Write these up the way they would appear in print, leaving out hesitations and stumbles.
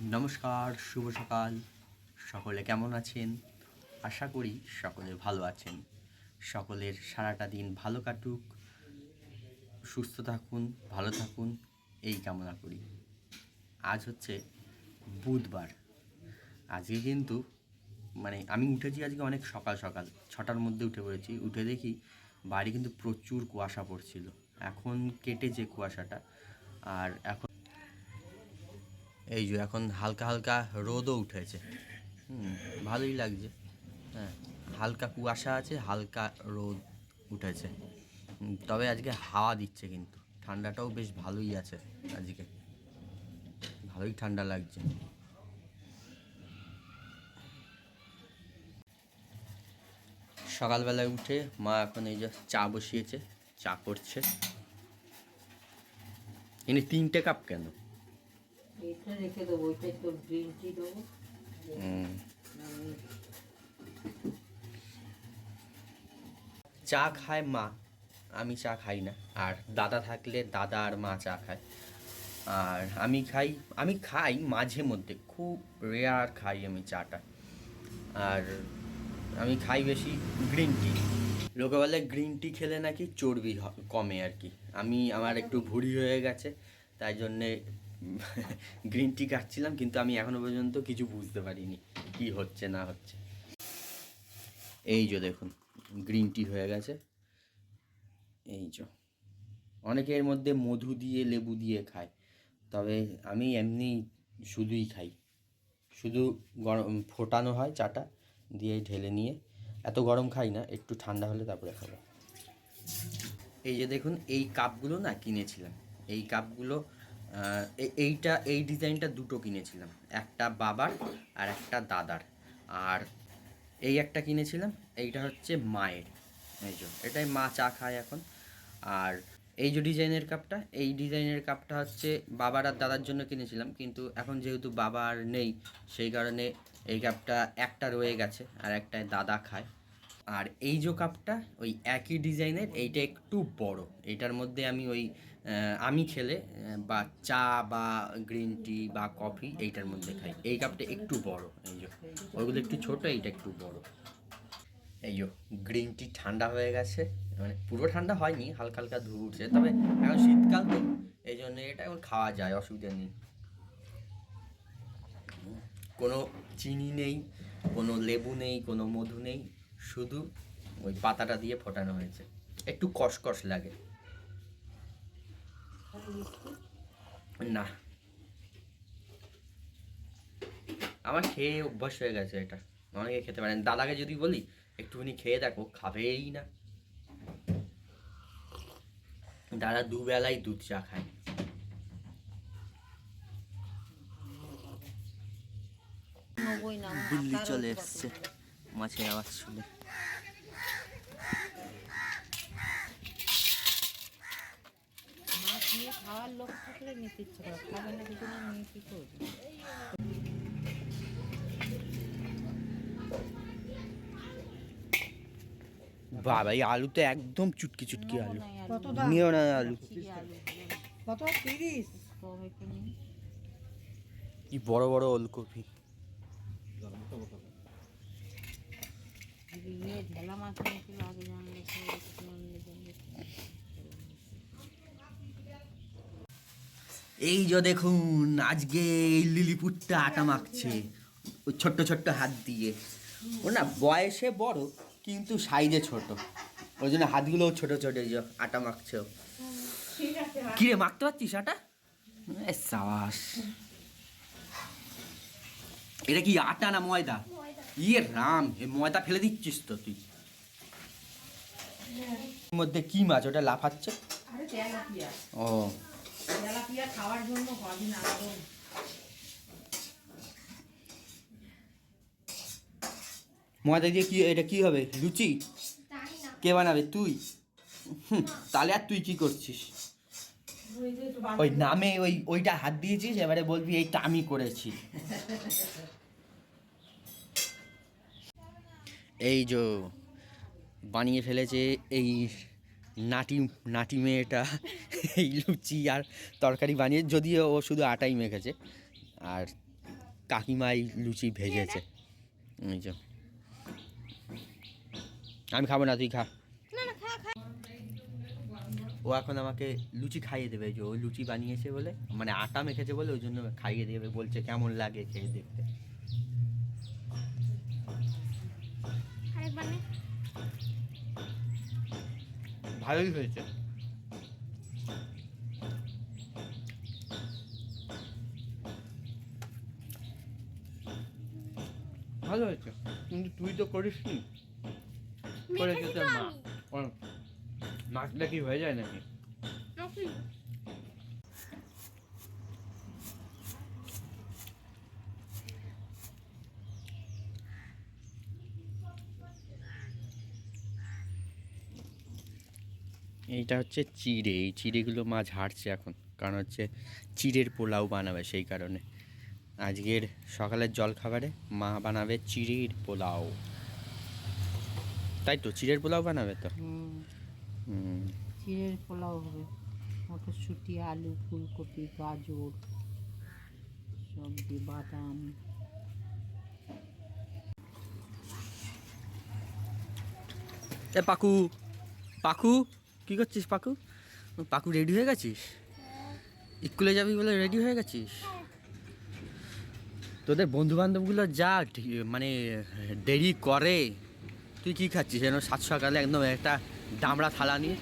নমস্কার, শুভ সকাল। সকলে কেমন আছেন? আশা করি সকলে ভালো আছেন। সকলের সারাটা দিন ভালো কাটুক, সুস্থ থাকুন, ভালো থাকুন, এই কামনা করি। আজ হচ্ছে বুধবার। আজকে কিন্তু আমি উঠেছি আজকে অনেক সকাল সকাল, 6টার মধ্যে উঠে পড়েছি। উঠে দেখি বাইরে কিন্তু প্রচুর কুয়াশা পড়ছিল। এখন কেটেছে কুয়াশাটা। আর এখন এই যে এখন হালকা হালকা রোদও উঠেছে। ভালোই লাগছে। হ্যাঁ, হালকা কুয়াশা আছে, হালকা রোদ উঠেছে। তবে আজকে হাওয়া দিচ্ছে, কিন্তু ঠান্ডাটাও বেশ ভালোই আছে। আজকে ভালোই ঠান্ডা লাগছে। সকালবেলায় উঠে মা এখন এই যে চা বসিয়েছে, চা করছে। এনে 3টে কাপ কেন? এটা রেখে দেবো, ওইটাই তো গ্রিন টি দেবো। চা খায় মা, আমি চা খাই না। আর দাদা থাকলে দাদা আর মা চা খায়। আর আমি খাই মাঝে মধ্যে, খুব রেয়ার খাই আমি চাটা। আর আমি খাই বেশি গ্রিন টি। লোকে বলে গ্রিন টি খেলে নাকি চর্বি কমে আর কি। আমার একটু ভুঁড়ি হয়ে গেছে, তাই জন্যে গ্রিন টি খাচ্ছিলাম, কিন্তু আমি এখনো পর্যন্ত কিছু বুঝতে পারিনি কি হচ্ছে না হচ্ছে। এই যে দেখুন, গ্রিন টি হয়ে গেছে। এই যে অনেকে এর মধ্যে মধু দিয়ে লেবু দিয়ে খায়, তবে আমি এমনি শুধুই খাই। শুধু গরম ফোটানো হয় চাটা দিয়ে ঢেলে নিয়ে। এত গরম খাই না, একটু ঠান্ডা হলে তারপরে খাবো। এই যে দেখুন, এই কাপগুলো না কিনেছিলাম। এই কাপগুলো এই ডিজাইনটা দুটো কিনেছিলাম, একটা বাবার আর একটা দাদার। আর এই একটা কিনেছিলাম, এইটা হচ্ছে মায়ের। এই যে এটাই মা চা খায় এখন। আর এই যে ডিজাইনের কাপটা হচ্ছে বাবার আর দাদার জন্য কিনেছিলাম, কিন্তু এখন যেহেতু বাবা আর নেই, সেই কারণে এই কাপটা একটা রয়ে গেছে, আর একটায় দাদা খায়। আর এই যে কাপটা ওই একই ডিজাইনের, এইটা একটু বড়। এইটার মধ্যে আমি খেলে বা চা বা গ্রিন টি বা কফি এইটার মধ্যে খাই। এই কাপটা একটু বড়। এই যে ওইগুলো একটু ছোট, এইটা একটু বড়। এই যে গ্রিন টি ঠান্ডা হয়ে গেছে, পুরো ঠান্ডা হয়নি, হালকা হালকা ধুয়ে উঠছে। তবে এখন শীতকাল তো, এই জন্য এটা এখন খাওয়া যায়, অসুবিধা নেই। কোনো চিনি নেই, কোনো লেবু নেই, কোনো মধু নেই, শুধু ওই পাতাটা দিয়ে ফোটানো হয়েছে। একটু কষকষ লাগে না, আমার খেয়ে অভ্যাস হয়ে গেছে এটা। অনেকে খেতে পারেন, দাদাকে যদি বলি একটুখানি খেয়ে দেখো, খাবেই না। দাদা দুবেলাই দুধ চা খায়। বিল্লি চলে এসছে মাছের আওয়াজ শুনে। মাছ নিয়ে খাওয়ার লোক থাকলে নিতে ইচ্ছে করে, খাবে না কিছু না, নিয়ে কি করবে? বাবা, এই আলু তো একদম চুটকি চুটকি আলু। কত নিও না আলু, কত? 30। কি বড় বড় ওলকপি। ঢেলা মাছ নিয়েছিল আগে, জানলে এই যে দেখুন, আজকে এই লিলিপুটটা আটা মাখছে ওই ছোট্ট ছোট্ট হাত দিয়ে। ও না বয়সে বড়, কিন্তু সাইজে ছোট, ওই জন্য হাতগুলোও ছোট ছোট। এই যে আটা মাখছে। কিরে, মাখতে পারছিস আটা? সাবাস। এটা কি আটা না ময়দা? ইয়ে রাম, এ ময়দা ফেলে দিচ্ছিস তো তুই। এর মধ্যে কি মাছ ওটা লাফাচ্ছে? ও, খাওয়ার জন্য হবে না। ময়দা দিয়ে কি এটা কি হবে? লুচি কে বানাবে? তুই? তাহলে আর তুই কি করছিস? ওই নামে ওইটা হাত দিয়েছিস, এবারে বলবি এইটা আমি করেছি। এই যে বানিয়ে ফেলেছে এই নাটি নাটি মেয়েটা এই লুচি আর তরকারি বানিয়ে, যদিও ও শুধু আটাই মেখেছে। আর কাকিমাই লুচি ভেজেছে। এই যে আমি খাবো না, তুই খা। ও এখন আমাকে লুচি খাইয়ে দেবে, যে ও লুচি বানিয়েছে বলে, মানে আটা মেখেছে বলে ওই জন্য খাইয়ে দেবে, বলছে কেমন লাগে খেয়ে দেখতে। ভালোই হয়েছে। ভালো হয়েছে, কিন্তু তুই তো করিসনি, করেছে তোর মা। মাছটা কি হয়ে যায় নাকি? এইটা হচ্ছে চিড়ে, এই চিড়েগুলো মা ঝাড়ছে এখন, কারণ হচ্ছে চিড়ের পোলাও বানাবে, সেই কারণে আজকের সকালের জলখাবারে মা বানাবে চিড়ের পোলাও। তাই তো, চিড়ের পোলাও বানাবে তো। চিড়ের পোলাও হবে, মটরশুঁটি, আলু, ফুলকপি, গাজর সব দিয়ে, বাদাম। এ পাকু, পাকু কি করছিস পাকু? পাকু রেডি হয়ে গেছিস? স্কুলে যাবি বলে রেডি হয়ে গেছিস? তোদের বন্ধু বান্ধবগুলো যা মানে দেরি করে, তুই কি খাচ্ছিস যেন সাত সকালে একদম একটা দামড়া থালা নিয়ে?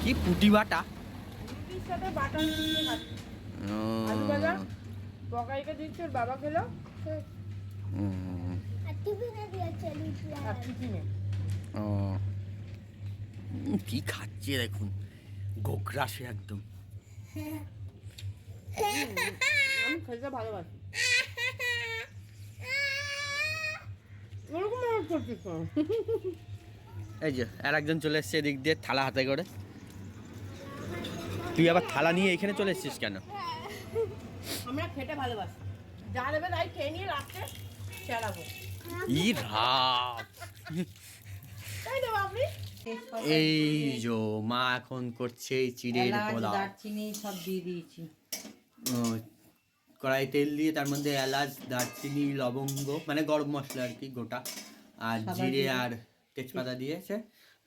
কি পুটি বাটা? বাবা খেলো কি খাচ্ছে দেখুন, গোগ্রাসে একদম। আমি খেতে ভালোবাসি। এই যে আর একজন চলে এসছে এদিক দিয়ে থালা হাতে করে। তুই আবার থালা নিয়ে এখানে চলে এসছিস কেন? আমরা খেতে ভালোবাসি, যা দেবে তাই খেয়ে নিয়ে রাখতে চালাবো। ই রাত, তাই তো আপনি এই যে মা এখন করছে চিড়ের পোলাও। দারচিনি সব দিয়ে দিয়েছি। কড়াই তেল দিয়ে তার মধ্যে এলাচ, দারচিনি, লবঙ্গ, মানে গরম মশলা আর কি গোটা, আর জিরে আর তেজপাতা দিয়েছে।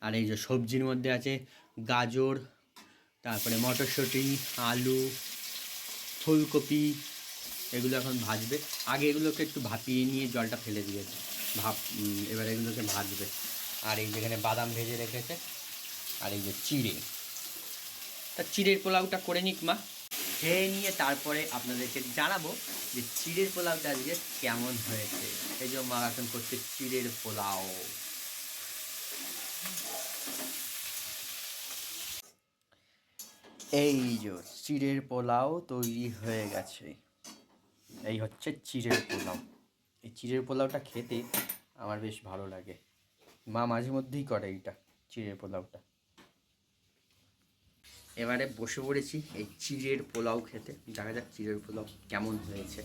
আর এই যে সবজির মধ্যে আছে গাজর, তারপরে মটরশুঁটি, আলু, ফুলকপি, এগুলো এখন ভাজবে। আগে এগুলোকে একটু ভাপিয়ে নিয়ে জলটা ফেলে দিয়েছে, এবার এগুলোকে ভাজবে। আর এই যেখানে বাদাম ভেজে রেখেছে, আর এই যে চিড়ে, তা চিড়ের পোলাওটা করে নিক মা, খেয়ে নিয়ে তারপরে আপনাদেরকে জানাবো যে চিড়ের পোলাওটা আজকে কেমন হয়েছে। এই যে মা এখন করছে চিড়ের পোলাও। এই যে চিড়ের পোলাও তৈরি হয়ে গেছে। এই হচ্ছে চিড়ের পোলাও। এই চিড়ের পোলাওটা খেতে আমার বেশ ভালো লাগে, মা মাঝে মধ্যেই করে এইটা, চিড়ের পোলাওটা। এবারে বসে পড়েছি এই চিড়ের পোলাও খেতে, দেখা যাক চিড়ের পোলাও কেমন হয়েছে।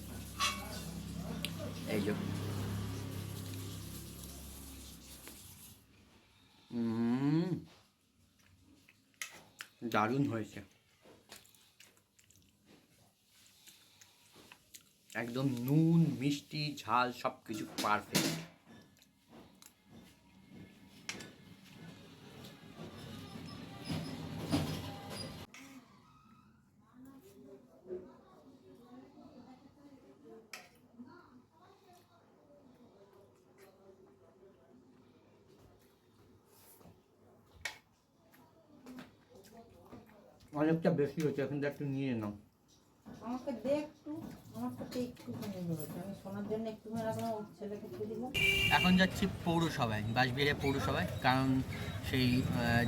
এই যে দারুণ হয়েছে, একদম নুন মিষ্টি ঝাল সব কিছু পারফেক্ট। অনেকটা বেশি হচ্ছে, এখন একটু নিয়ে নাও। আমাকে দে একটু, আমার সাথে একটুখানি হয়েছে, আমি শোনার জন্য একটুখানি রাখলাম, ওর ছেলেকে দিয়ে দিব। এখন যাচ্ছি পৌরসভায়, বাঁশবেড়িয়া পৌরসভায়, কারণ সেই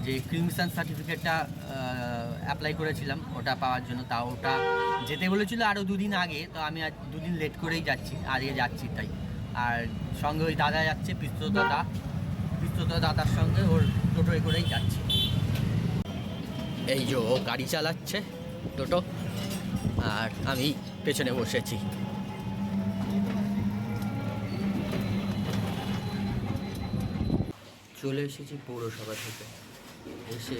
যে ক্রিমসান সার্টিফিকেটটা অ্যাপ্লাই করেছিলাম ওটা পাওয়ার জন্য। তা ওটা যেতে বলেছিল আরও দুদিন আগে, তো আমি আজ দুদিন লেট করেই যাচ্ছি, আজকে যাচ্ছি তাই। আর সঙ্গে ওই দাদা যাচ্ছে, পিস্তত দাদার সঙ্গে ওর টোটোয় করেই যাচ্ছি। এই যে ও গাড়ি চালাচ্ছে টোটো, আর আমি পেছনে বসেছি। চলে এসেছি পৌরসভা থেকে, এসে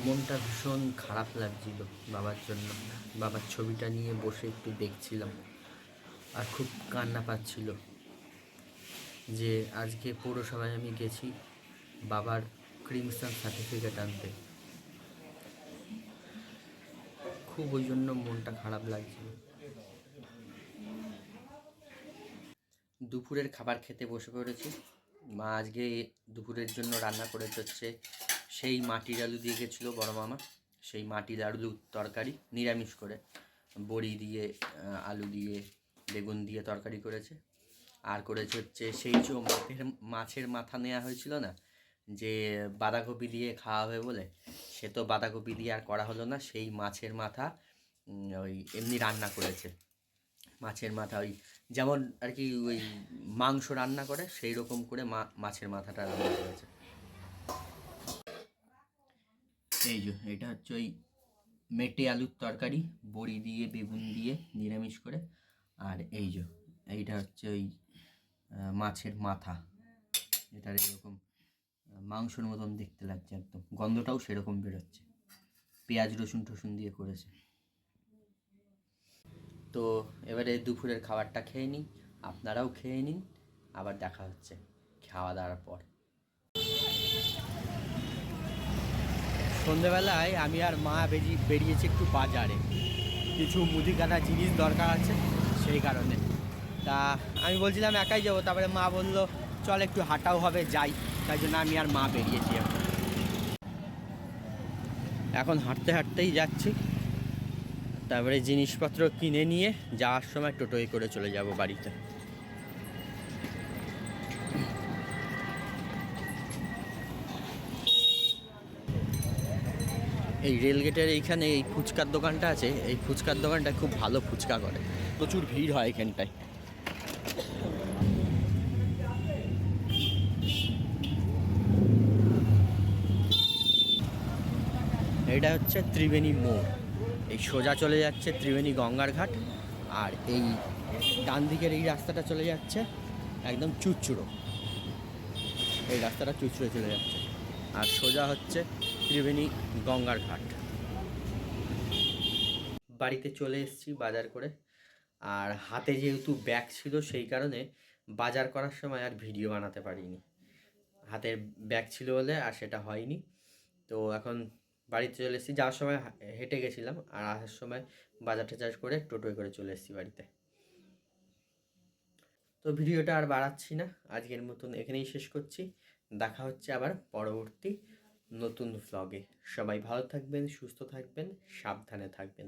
মনটা ভীষণ খারাপ লাগছিল বাবার জন্য। বাবার ছবিটা নিয়ে বসে একটু দেখছিলাম, আর খুব কান্না পাচ্ছিল যে আজকে পৌরসভায় আমি গেছি বাবার ক্রিমসন সার্টিফিকেট আনতে, খুব ওই জন্য মনটা খারাপ লাগছিল। দুপুরের খাবার খেতে বসে পড়েছি। মা আজকে দুপুরের জন্য রান্না করে হচ্ছে সেই মাটির আলু দিয়ে গেছিলো বড় মামা, সেই মাটির আলুর তরকারি নিরামিষ করে, বড়ি দিয়ে আলু দিয়ে বেগুন দিয়ে তরকারি করেছে। আর করেছে হচ্ছে সেই যে মাছের মাথা নেওয়া হয়েছিল না, যে বাঁধাকপি দিয়ে খাওয়া হবে বলে, সে তো বাঁধাকপি দিয়ে আর করা হলো না, সেই মাছের মাথা ওই এমনি রান্না করেছে। মাছের মাথা ওই যেমন আর কি ওই মাংস রান্না করে সেই রকম করে মাছের মাথাটা রান্না করেছে। এই যে এটা হচ্ছে ওই মেটে আলুর তরকারি বড়ি দিয়ে বেগুন দিয়ে নিরামিষ করে। আর এই যে এইটা হচ্ছে ওই মাছের মাথা, এটার এরকম মাংসর মতন দেখতে লাগছে, একদম গন্ধটাও সেরকম বেরোচ্ছে। পেঁয়াজ রসুন টসুন দিয়ে করেছে। তো এবারে দুপুরের খাবারটা খেয়ে নিই, আপনারাও খেয়ে নিন, আবার দেখা হচ্ছে খাওয়া দাওয়ার পর। সন্ধেবেলায় আমি আর মা বেরিয়েছি একটু বাজারে, কিছু মুদিখানা জিনিস দরকার আছে সেই কারণে। তা আমি বলছিলাম একাই যাবো, তারপরে মা বললো চল একটু হাঁটাও হবে, যাই। তাই জন্য আমি আর মা বেরিয়েছি। এখন হাঁটতে হাঁটতেই যাচ্ছি, তারপরে জিনিসপত্র কিনে নিয়ে যাওয়ার সময় টোটোয় করে চলে যাব বাড়িতে। এই রেলগেটের এইখানে এই ফুচকার দোকানটা আছে, এই ফুচকার দোকানটা খুব ভালো ফুচকা করে, প্রচুর ভিড় হয় এখানটায়। এটা হচ্ছে ত্রিবেণী মোড়, এই সোজা চলে যাচ্ছে ত্রিবেণী গঙ্গার ঘাট, আর এই ডান দিকের এই রাস্তাটা চলে যাচ্ছে একদম চুচুড়ো, এই রাস্তাটা চুচুড়ো চলে যাচ্ছে, আর সোজা হচ্ছে ত্রিবেণী গঙ্গার ঘাট। বাড়িতে চলে এসেছি বাজার করে, আর হাতে যেহেতু ব্যাগ ছিল সেই কারণে বাজার করার সময় আর ভিডিও বানাতে পারিনি, হাতের ব্যাগ ছিল বলে আর সেটা হয়নি। তো এখন বাড়িতে চলে এসেছি, যাওয়ার সময় হেঁটে গেছিলাম, আর আসার সময় বাজার টাজার করে টোটোয় করে চলে এসেছি বাড়িতে। তো ভিডিওটা আর বাড়াচ্ছি না, আজকের মতন এখানেই শেষ করছি। দেখা হচ্ছে আবার পরবর্তী নতুন ভ্লগে। সবাই ভালো থাকবেন, সুস্থ থাকবেন, সাবধানে থাকবেন।